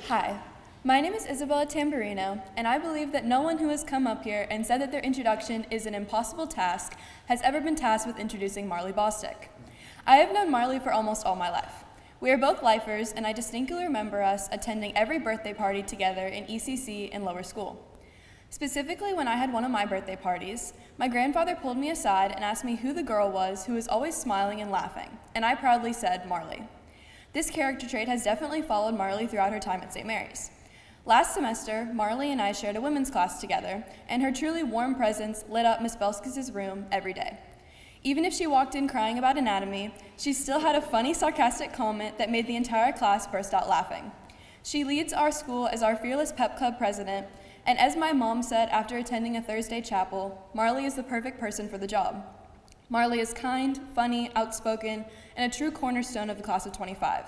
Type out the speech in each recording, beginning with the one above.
Hi, my name is Isabella Tamburino, and I believe that no one who has come up here and said that their introduction is an impossible task has ever been tasked with introducing Marlee Bostick. I have known Marlee for almost all my life. We are both lifers, and I distinctly remember us attending every birthday party together in ECC in lower school. Specifically, when I had one of my birthday parties, my grandfather pulled me aside and asked me who the girl was who was always smiling and laughing, and I proudly said Marlee. This character trait has definitely followed Marlee throughout her time at St. Mary's. Last semester, Marlee and I shared a women's class together, and her truly warm presence lit up Miss Belskis' room every day. Even if she walked in crying about anatomy, she still had a funny, sarcastic comment that made the entire class burst out laughing. She leads our school as our fearless pep club president, and as my mom said after attending a Thursday chapel, Marlee is the perfect person for the job. Marlee is kind, funny, outspoken, and a true cornerstone of the class of 25.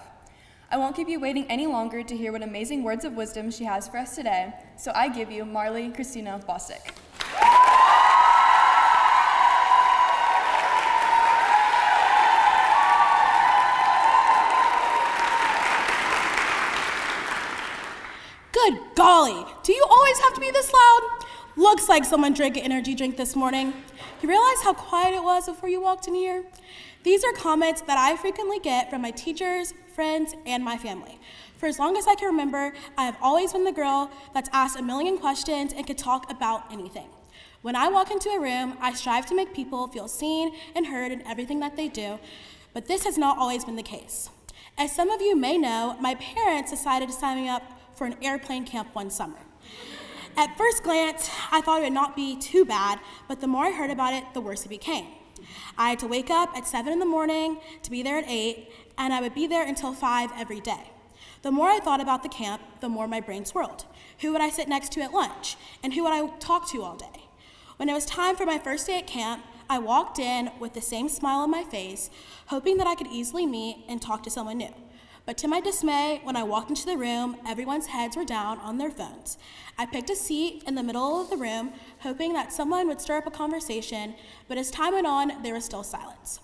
I won't keep you waiting any longer to hear what amazing words of wisdom she has for us today, so I give you Marlee Christina Bostick. Good golly, do you always have to be this loud? Looks like someone drank an energy drink this morning. You realize how quiet it was before you walked in here? These are comments that I frequently get from my teachers, friends, and my family. For as long as I can remember, I have always been the girl that's asked a million questions and could talk about anything. When I walk into a room, I strive to make people feel seen and heard in everything that they do, but this has not always been the case. As some of you may know, my parents decided to sign me up for an airplane camp one summer. At first glance, I thought it would not be too bad, but the more I heard about it, the worse it became. I had to wake up at 7 in the morning to be there at 8, and I would be there until 5 every day. The more I thought about the camp, the more my brain swirled. Who would I sit next to at lunch? And who would I talk to all day? When it was time for my first day at camp, I walked in with the same smile on my face, hoping that I could easily meet and talk to someone new. But to my dismay, when I walked into the room, everyone's heads were down on their phones. I picked a seat in the middle of the room, hoping that someone would stir up a conversation, but as time went on, there was still silence.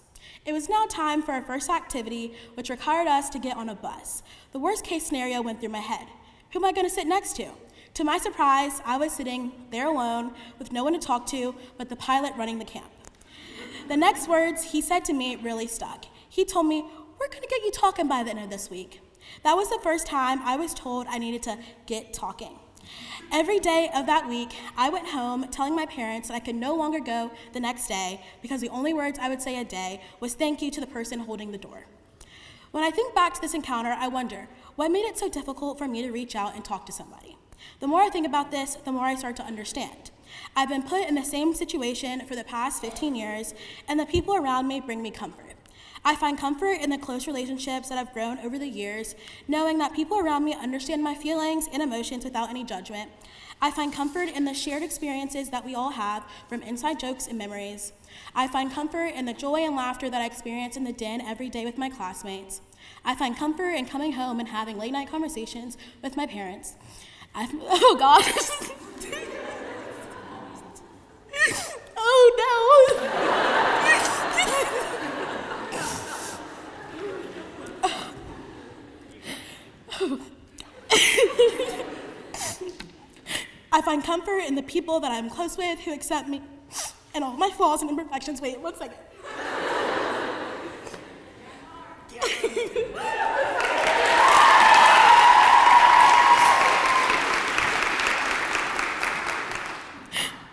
It was now time for our first activity, which required us to get on a bus. The worst case scenario went through my head. Who am I going to sit next to? To my surprise, I was sitting there alone with no one to talk to but the pilot running the camp. The next words he said to me really stuck. He told me, "We're going to get you talking by the end of this week." That was the first time I was told I needed to get talking. Every day of that week, I went home telling my parents that I could no longer go the next day because the only words I would say a day was thank you to the person holding the door. When I think back to this encounter, I wonder, what made it so difficult for me to reach out and talk to somebody? The more I think about this, the more I start to understand. I've been put in the same situation for the past 15 years, and the people around me bring me comfort. I find comfort in the close relationships that I've grown over the years, knowing that people around me understand my feelings and emotions without any judgment. I find comfort in the shared experiences that we all have, from inside jokes and memories. I find comfort in the joy and laughter that I experience in the den every day with my classmates. I find comfort in coming home and having late night conversations with my parents. Oh gosh. Oh no. I find comfort in the people that I'm close with who accept me and all my flaws and imperfections. Wait, it looks like it.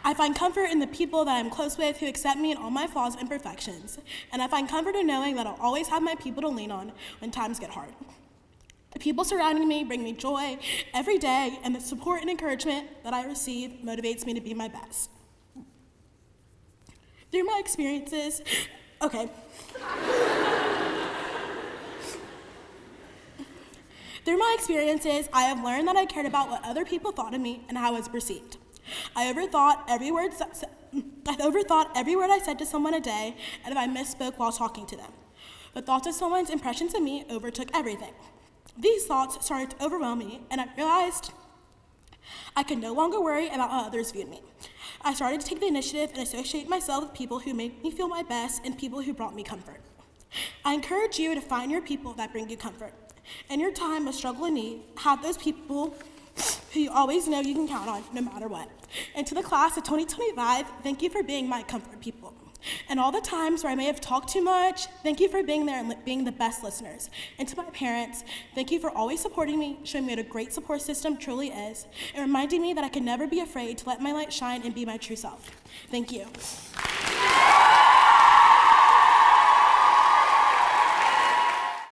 I find comfort in the people that I'm close with who accept me and all my flaws and imperfections. And I find comfort in knowing that I'll always have my people to lean on when times get hard. The people surrounding me bring me joy every day, and the support and encouragement that I receive motivates me to be my best. Through my experiences, Through my experiences, I have learned that I cared about what other people thought of me and how I was perceived. I overthought every word I said to someone a day, and if I misspoke while talking to them. The thoughts of someone's impressions of me overtook everything. These thoughts started to overwhelm me, and I realized I could no longer worry about how others viewed me. I started to take the initiative and associate myself with people who made me feel my best and people who brought me comfort. I encourage you to find your people that bring you comfort. In your time of struggle and need, have those people who you always know you can count on no matter what. And to the class of 2025, thank you for being my comfort people. And all the times where I may have talked too much, thank you for being there and being the best listeners. And to my parents, thank you for always supporting me, showing me what a great support system truly is, and reminding me that I can never be afraid to let my light shine and be my true self. Thank you.